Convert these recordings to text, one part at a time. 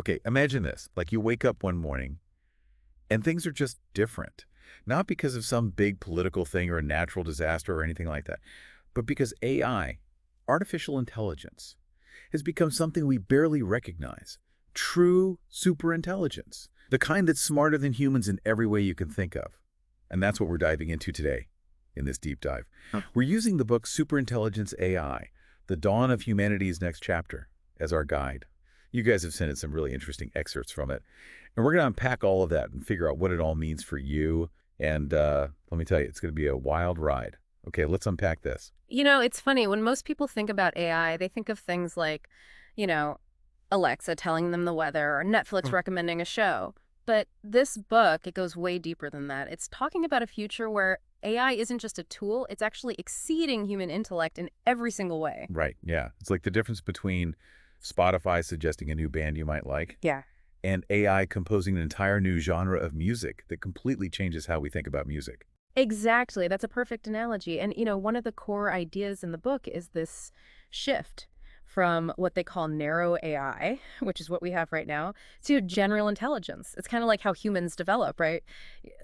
Okay, imagine this. Like you wake up one morning and things are just different. Not because of some big political thing or a natural disaster or anything like that, but because AI, artificial intelligence, has become something we barely recognize. True superintelligence. The kind that's smarter than humans in every way you can think of. And that's what we're diving into today in this deep dive. We're using the book Superintelligence AI, The Dawn of Humanity's Next Chapter, as our guide. You guys have sent in some really interesting excerpts from it. And we're going to unpack all of that and figure out what it all means for you. And let me tell you, it's going to be a wild ride. Okay, let's unpack this. You know, it's funny. When most people think about AI, they think of things like, you know, Alexa telling them the weather or Netflix recommending a show. But this book, it goes way deeper than that. It's talking about a future where AI isn't just a tool, it's actually exceeding human intellect in every single way. Right, yeah. It's like the difference between Spotify suggesting a new band you might like Yeah. and AI composing an entire new genre of music that completely changes how we think about music. Exactly. That's a perfect analogy. And, you know, one of the core ideas in the book is this shift from what they call narrow AI, which is what we have right now, to general intelligence. It's kind of like how humans develop, right?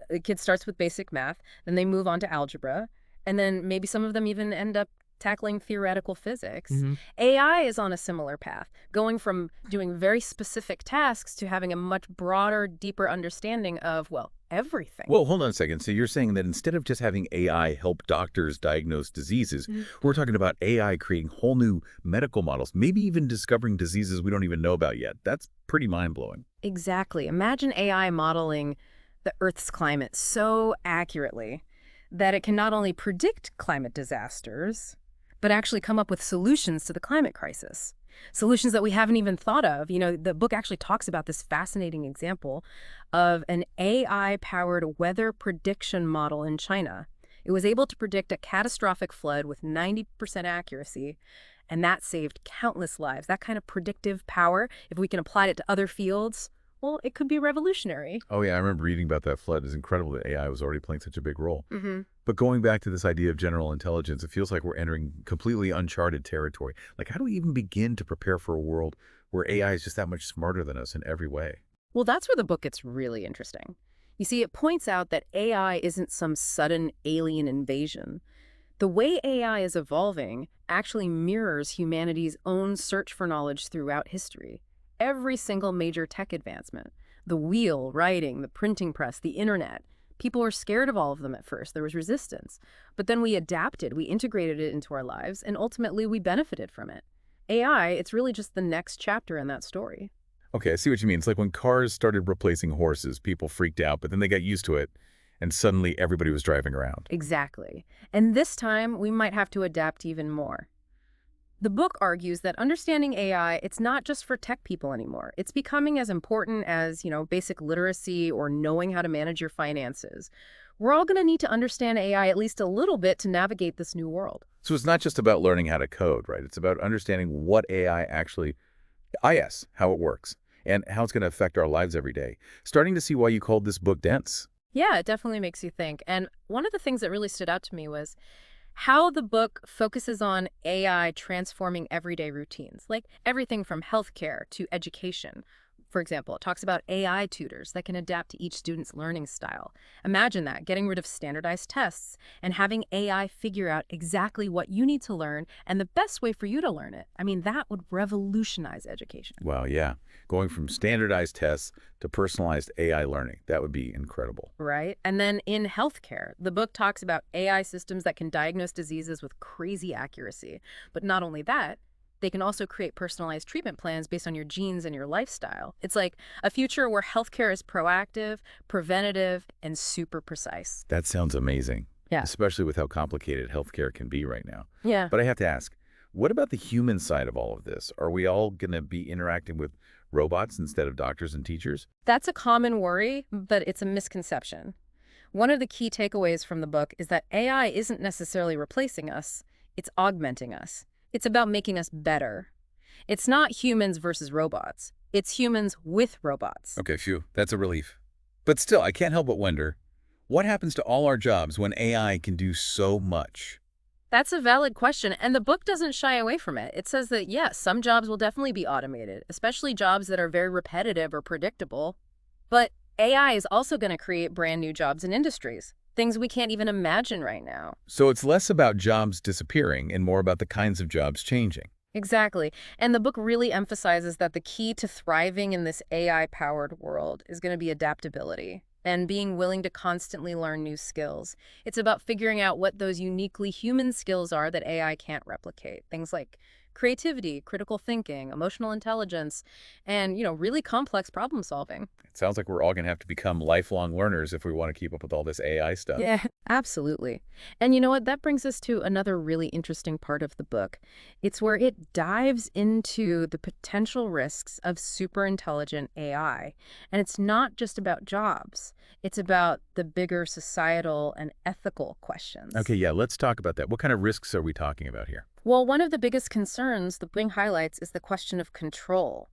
A kid starts with basic math, then they move on to algebra, and then maybe some of them even end up tackling theoretical physics. AI is on a similar path, going from doing very specific tasks to having a much broader, deeper understanding of, well, everything. Well, hold on a second. So you're saying that instead of just having AI help doctors diagnose diseases, we're talking about AI creating whole new medical models, maybe even discovering diseases we don't even know about yet. That's pretty mind-blowing. Exactly. Imagine AI modeling the Earth's climate so accurately that it can not only predict climate disasters, but actually come up with solutions to the climate crisis. Solutions that we haven't even thought of. You know, the book actually talks about this fascinating example of an AI-powered weather prediction model in China. It was able to predict a catastrophic flood with 90% accuracy, and that saved countless lives. That kind of predictive power, if we can apply it to other fields, well, it could be revolutionary. Oh, yeah, I remember reading about that flood. It's incredible that AI was already playing such a big role. Mm-hmm. But going back to this idea of general intelligence, it feels like we're entering completely uncharted territory. Like, how do we even begin to prepare for a world where AI is just that much smarter than us in every way? Well, that's where the book gets really interesting. You see, it points out that AI isn't some sudden alien invasion. The way AI is evolving actually mirrors humanity's own search for knowledge throughout history. Every single major tech advancement, the wheel, writing, the printing press, the internet, people were scared of all of them at first. There was resistance. But then we adapted, we integrated it into our lives, and ultimately we benefited from it. AI, it's really just the next chapter in that story. Okay, I see what you mean. It's like when cars started replacing horses, people freaked out, but then they got used to it, and suddenly everybody was driving around. Exactly. And this time, we might have to adapt even more. The book argues that understanding AI, it's not just for tech people anymore. It's becoming as important as, basic literacy or knowing how to manage your finances. We're all going to need to understand AI at least a little bit to navigate this new world. So it's not just about learning how to code, right? It's about understanding what AI actually, how it works, and how it's going to affect our lives every day. Starting to see why you called this book dense. Yeah, it definitely makes you think. And one of the things that really stood out to me was how the book focuses on AI transforming everyday routines, like everything from healthcare to education. For example, it talks about AI tutors that can adapt to each student's learning style. Imagine that, getting rid of standardized tests and having AI figure out exactly what you need to learn and the best way for you to learn it. I mean, that would revolutionize education. Well, yeah. Going from standardized tests to personalized AI learning, that would be incredible. Right? And then in healthcare, the book talks about AI systems that can diagnose diseases with crazy accuracy. But not only that, they can also create personalized treatment plans based on your genes and your lifestyle. It's like a future where healthcare is proactive, preventative, and super precise. That sounds amazing. Yeah. Especially with how complicated healthcare can be right now. Yeah. But I have to ask, what about the human side of all of this? Are we all going to be interacting with robots instead of doctors and teachers? That's a common worry, but it's a misconception. One of the key takeaways from the book is that AI isn't necessarily replacing us, it's augmenting us. It's about making us better. It's not humans versus robots. It's humans with robots. Okay, phew, that's a relief. But still, I can't help but wonder, what happens to all our jobs when AI can do so much? That's a valid question, and the book doesn't shy away from it. It says that, yes, some jobs will definitely be automated, especially jobs that are very repetitive or predictable. But AI is also going to create brand new jobs and industries, things we can't even imagine right now. So it's less about jobs disappearing and more about the kinds of jobs changing. Exactly. And the book really emphasizes that the key to thriving in this AI-powered world is going to be adaptability and being willing to constantly learn new skills. It's about figuring out what those uniquely human skills are that AI can't replicate. Things like creativity, critical thinking, emotional intelligence, and, really complex problem solving. It sounds like we're all going to have to become lifelong learners if we want to keep up with all this AI stuff. Yeah, absolutely. And you know what? That brings us to another really interesting part of the book. It's where it dives into the potential risks of superintelligent AI. And it's not just about jobs. It's about the bigger societal and ethical questions. Okay, yeah, let's talk about that. What kind of risks are we talking about here? Well, one of the biggest concerns the book highlights is the question of control.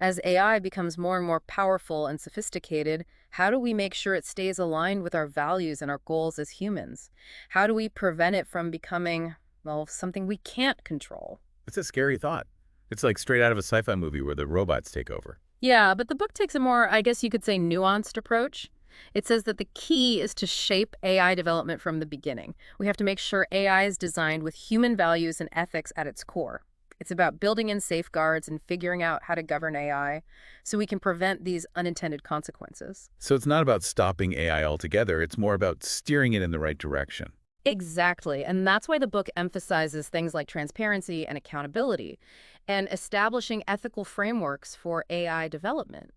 As AI becomes more and more powerful and sophisticated, how do we make sure it stays aligned with our values and our goals as humans? How do we prevent it from becoming, well, something we can't control? It's a scary thought. It's like straight out of a sci-fi movie where the robots take over. Yeah, but the book takes a more, I guess you could say, nuanced approach. It says that the key is to shape AI development from the beginning. We have to make sure AI is designed with human values and ethics at its core. It's about building in safeguards and figuring out how to govern AI so we can prevent these unintended consequences. So it's not about stopping AI altogether. It's more about steering it in the right direction. Exactly. And that's why the book emphasizes things like transparency and accountability and establishing ethical frameworks for AI development.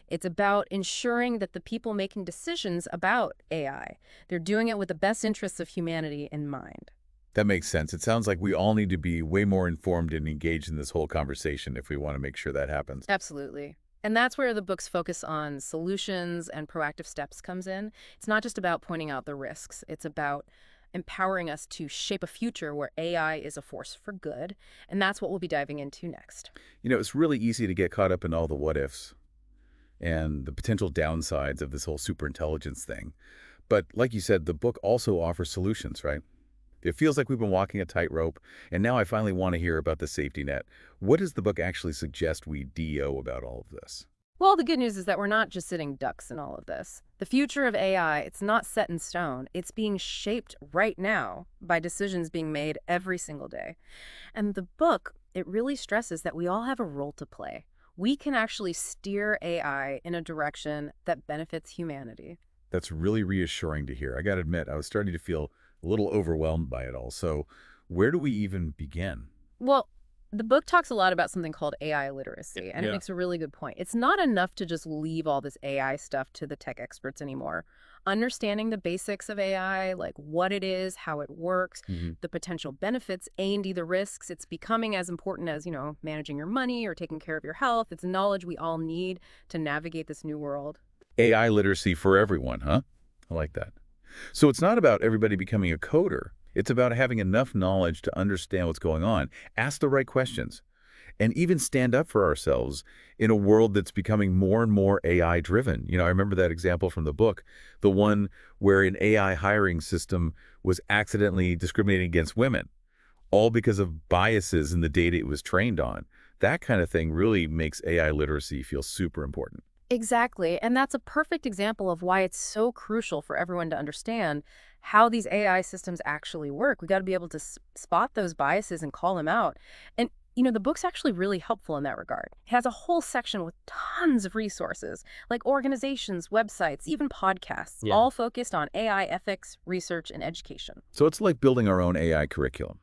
It's about ensuring that the people making decisions about AI, they're doing it with the best interests of humanity in mind. That makes sense. It sounds like we all need to be way more informed and engaged in this whole conversation if we want to make sure that happens. Absolutely. And that's where the book's focus on solutions and proactive steps comes in. It's not just about pointing out the risks. It's about empowering us to shape a future where AI is a force for good. And that's what we'll be diving into next. It's really easy to get caught up in all the what ifs and the potential downsides of this whole superintelligence thing. But like you said, the book also offers solutions, right? It feels like we've been walking a tightrope, and now I finally want to hear about the safety net. What does the book actually suggest we DO about all of this? Well, the good news is that we're not just sitting ducks in all of this. The future of AI, it's not set in stone. It's being shaped right now by decisions being made every single day. And the book, it really stresses that we all have a role to play. We can actually steer AI in a direction that benefits humanity. That's really reassuring to hear. I got to admit, I was starting to feel a little overwhelmed by it all. So where do we even begin? Well, the book talks a lot about something called AI literacy, and it Yeah. makes a really good point. It's not enough to just leave all this AI stuff to the tech experts anymore. Understanding the basics of AI, like what it is, how it works, hmm the potential benefits, A&D, the risks, it's becoming as important as, managing your money or taking care of your health. It's knowledge we all need to navigate this new world. AI literacy for everyone, huh? I like that. So it's not about everybody becoming a coder. It's about having enough knowledge to understand what's going on, ask the right questions, and even stand up for ourselves in a world that's becoming more and more AI driven. I remember that example from the book, the one where an AI hiring system was accidentally discriminating against women, all because of biases in the data it was trained on. That kind of thing really makes AI literacy feel super important. Exactly. And that's a perfect example of why it's so crucial for everyone to understand how these AI systems actually work. We got to be able to spot those biases and call them out. And, the book's actually really helpful in that regard. It has a whole section with tons of resources, like organizations, websites, even podcasts, Yeah. all focused on AI ethics, research, and education. So it's like building our own AI curriculum,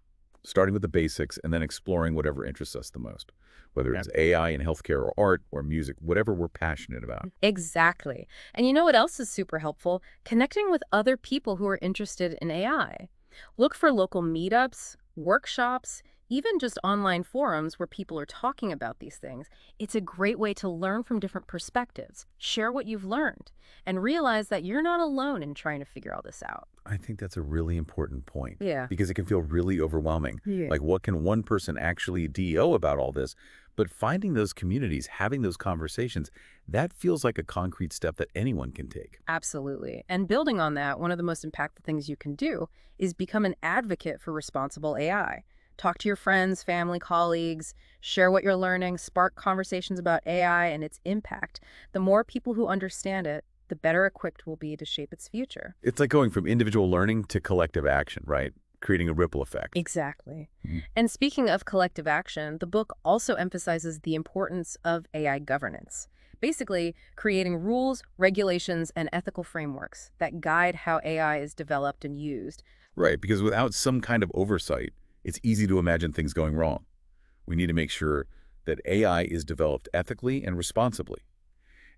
starting with the basics and then exploring whatever interests us the most, whether it's AI in healthcare or art or music, whatever we're passionate about. Exactly. And you know what else is super helpful? Connecting with other people who are interested in AI. Look for local meetups, workshops, even just online forums where people are talking about these things. It's a great way to learn from different perspectives, share what you've learned, and realize that you're not alone in trying to figure all this out. I think that's a really important point Yeah. because it can feel really overwhelming. Yeah. Like, what can one person actually DO about all this? But finding those communities, having those conversations, that feels like a concrete step that anyone can take. Absolutely. And building on that, one of the most impactful things you can do is become an advocate for responsible AI. Talk to your friends, family, colleagues, share what you're learning, spark conversations about AI and its impact. The more people who understand it, the better equipped we'll be to shape its future. It's like going from individual learning to collective action, right? Creating a ripple effect. Exactly. Mhm. And speaking of collective action, the book also emphasizes the importance of AI governance. Basically, creating rules, regulations, and ethical frameworks that guide how AI is developed and used. Right, because without some kind of oversight, it's easy to imagine things going wrong. We need to make sure that AI is developed ethically and responsibly,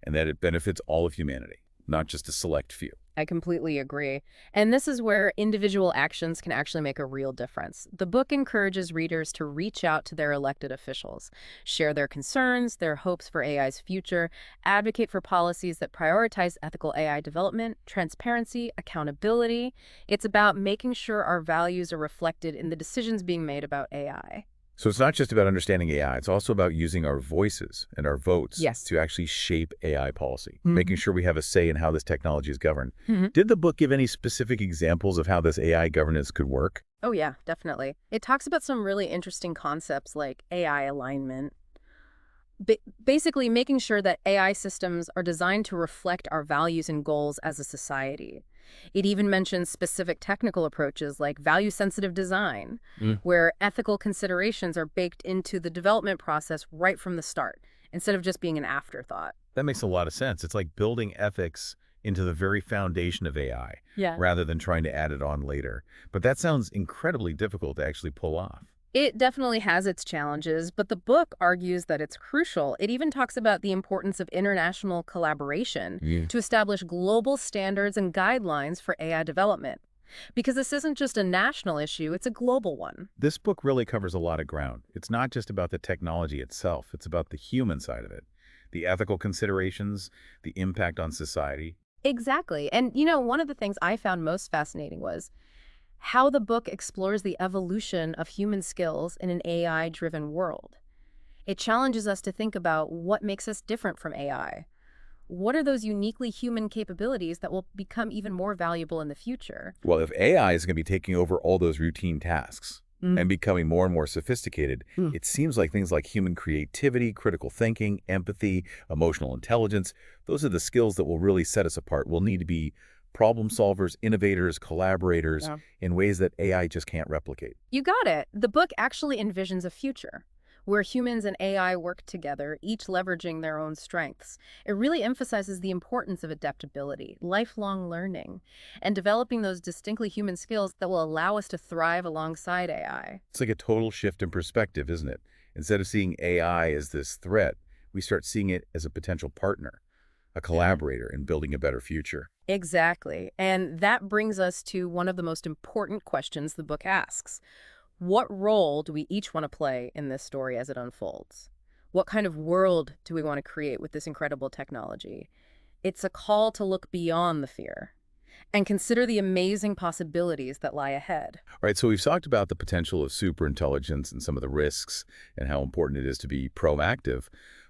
and that it benefits all of humanity, not just a select few. I completely agree. And this is where individual actions can actually make a real difference. The book encourages readers to reach out to their elected officials, share their concerns, their hopes for AI's future, advocate for policies that prioritize ethical AI development, transparency, accountability. It's about making sure our values are reflected in the decisions being made about AI. So it's not just about understanding AI, it's also about using our voices and our votes Yes. to actually shape AI policy, making Mhm. sure we have a say in how this technology is governed. Mhm. Did the book give any specific examples of how this AI governance could work? Oh, yeah, definitely. It talks about some really interesting concepts like AI alignment. Basically, making sure that AI systems are designed to reflect our values and goals as a society. It even mentions specific technical approaches like value-sensitive design, Mm. where ethical considerations are baked into the development process right from the start, instead of just being an afterthought. That makes a lot of sense. It's like building ethics into the very foundation of AI Yeah. rather than trying to add it on later. But that sounds incredibly difficult to actually pull off. It definitely has its challenges, but the book argues that it's crucial. It even talks about the importance of international collaboration Yeah. to establish global standards and guidelines for AI development. Because this isn't just a national issue, it's a global one. This book really covers a lot of ground. It's not just about the technology itself, it's about the human side of it, the ethical considerations, the impact on society. Exactly. And, one of the things I found most fascinating was how the book explores the evolution of human skills in an AI-driven world. It challenges us to think about what makes us different from AI. What are those uniquely human capabilities that will become even more valuable in the future? Well, if AI is going to be taking over all those routine tasks and becoming more and more sophisticated, Mm. it seems like things like human creativity, critical thinking, empathy, emotional intelligence, those are the skills that will really set us apart. We'll need to be problem solvers, innovators, collaborators Yeah. in ways that AI just can't replicate. You got it. The book actually envisions a future where humans and AI work together, each leveraging their own strengths. It really emphasizes the importance of adaptability, lifelong learning, and developing those distinctly human skills that will allow us to thrive alongside AI. It's like a total shift in perspective, isn't it? Instead of seeing AI as this threat, we start seeing it as a potential partner, a collaborator in building a better future. Exactly. And that brings us to one of the most important questions the book asks. What role do we each want to play in this story as it unfolds? What kind of world do we want to create with this incredible technology? It's a call to look beyond the fear and consider the amazing possibilities that lie ahead. All right, so we've talked about the potential of superintelligence and some of the risks and how important it is to be proactive.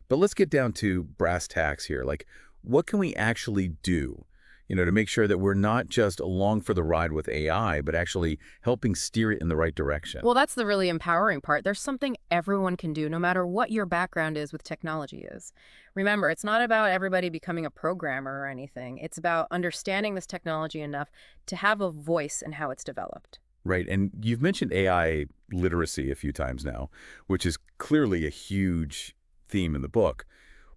But let's get down to brass tacks here. Like, what can we actually do, to make sure that we're not just along for the ride with AI, but actually helping steer it in the right direction? Well, that's the really empowering part. There's something everyone can do, no matter what your background is with technology is. Remember, it's not about everybody becoming a programmer or anything. It's about understanding this technology enough to have a voice in how it's developed. Right, and you've mentioned AI literacy a few times now, which is clearly a huge theme in the book.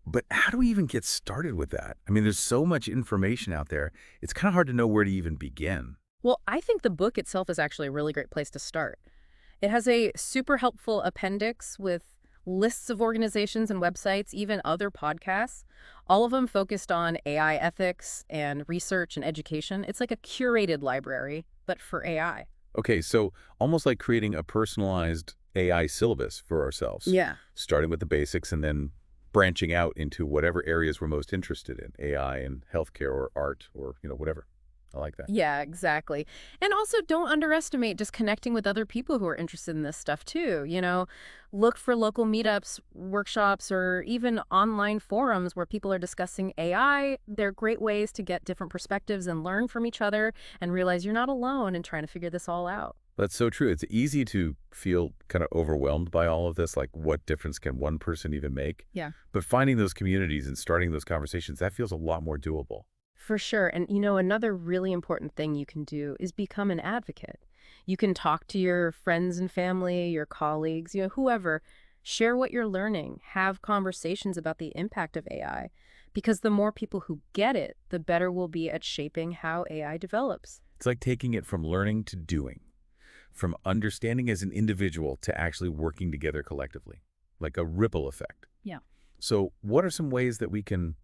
But how do we even get started with that? I mean, there's so much information out there. It's kind of hard to know where to even begin. Well, I think the book itself is actually a really great place to start. It has a super helpful appendix with lists of organizations and websites, even other podcasts, all of them focused on AI ethics and research and education. It's like a curated library, but for AI. Okay, so almost like creating a personalized AI syllabus for ourselves, Yeah. starting with the basics and then branching out into whatever areas we're most interested in, AI and healthcare or art or, whatever. I like that. Yeah, exactly. And also don't underestimate just connecting with other people who are interested in this stuff too. Look for local meetups, workshops, or even online forums where people are discussing AI. They're great ways to get different perspectives and learn from each other and realize you're not alone in trying to figure this all out. That's so true. It's easy to feel kind of overwhelmed by all of this, like what difference can one person even make? Yeah. But finding those communities and starting those conversations, that feels a lot more doable. For sure. And another really important thing you can do is become an advocate. You can talk to your friends and family, your colleagues, whoever. Share what you're learning. Have conversations about the impact of AI. Because the more people who get it, the better we'll be at shaping how AI develops. It's like taking it from learning to doing, from understanding as an individual to actually working together collectively, like a ripple effect. Yeah. So what are some ways that we can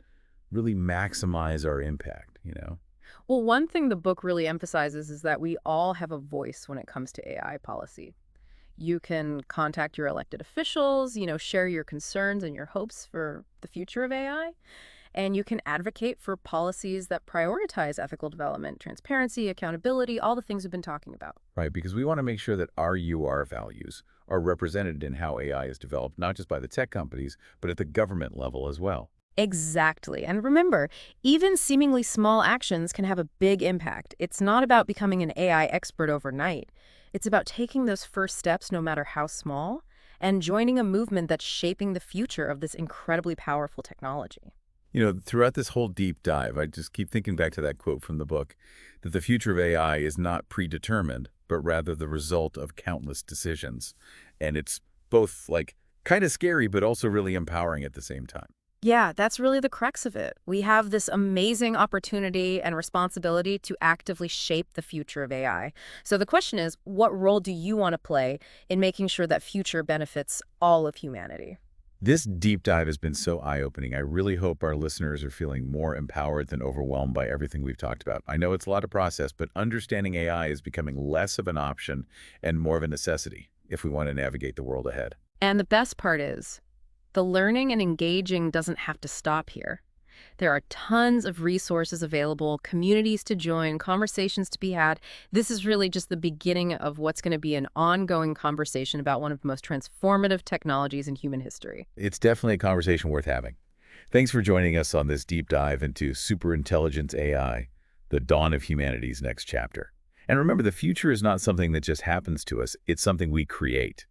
really maximize our impact? Well, one thing the book really emphasizes is that we all have a voice when it comes to AI policy. You can contact your elected officials, share your concerns and your hopes for the future of AI. And you can advocate for policies that prioritize ethical development, transparency, accountability, all the things we've been talking about. Right, because we want to make sure that our UR values are represented in how AI is developed, not just by the tech companies, but at the government level as well. Exactly. And remember, even seemingly small actions can have a big impact. It's not about becoming an AI expert overnight. It's about taking those first steps, no matter how small, and joining a movement that's shaping the future of this incredibly powerful technology. Throughout this whole deep dive, I just keep thinking back to that quote from the book, that the future of AI is not predetermined, but rather the result of countless decisions. And it's both like kind of scary, but also really empowering at the same time. Yeah, that's really the crux of it. We have this amazing opportunity and responsibility to actively shape the future of AI. So the question is, what role do you want to play in making sure that future benefits all of humanity? This deep dive has been so eye-opening. I really hope our listeners are feeling more empowered than overwhelmed by everything we've talked about. I know it's a lot of process, but understanding AI is becoming less of an option and more of a necessity if we want to navigate the world ahead. And the best part is, the learning and engaging doesn't have to stop here. There are tons of resources available, communities to join, conversations to be had. This is really just the beginning of what's going to be an ongoing conversation about one of the most transformative technologies in human history. It's definitely a conversation worth having. Thanks for joining us on this deep dive into superintelligent AI, the dawn of humanity's next chapter. And remember, the future is not something that just happens to us. It's something we create.